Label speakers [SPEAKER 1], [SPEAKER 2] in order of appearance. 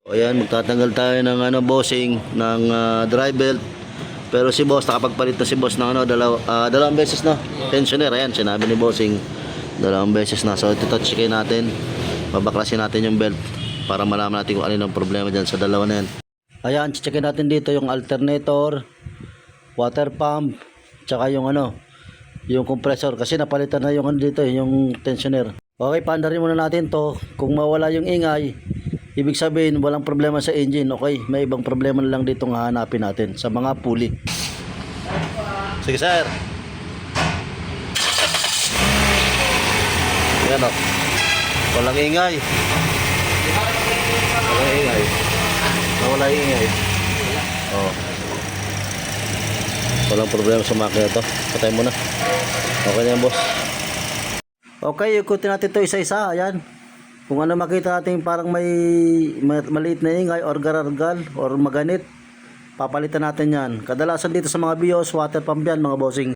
[SPEAKER 1] O ayan, magtatanggal tayo ng bossing ng dry belt. Pero si boss, nakapagpalit na si boss ng dalawang beses na tensioner. Ayan, sinabi ni bossing, dalawang beses na. So ito checkin natin, babaklasin natin yung belt para malaman natin kung ano yung problema dyan sa dalawa na yan. Ayan, checkin natin dito yung alternator, water pump, tsaka yung yung compressor, kasi napalitan na yung dito, yung tensioner. Okay, paandarin muna natin to. Kung mawala yung ingay, ibig sabihin walang problema sa engine. Okay, may ibang problema na lang dito nga hanapin natin sa mga pulley. Sige sir. Yan o, walang ingay. Walang ingay. Wala ingay. Oh, walang problema sa makina to. Patay mo na. Okay na yan boss. Okay, ikutin natin to isa-isa. Ayan, kung ano makita natin parang may maliit na ingay or garargal or maganit, papalitan natin yan. Kadalasan dito sa mga BIOS, water pump yan mga bossing.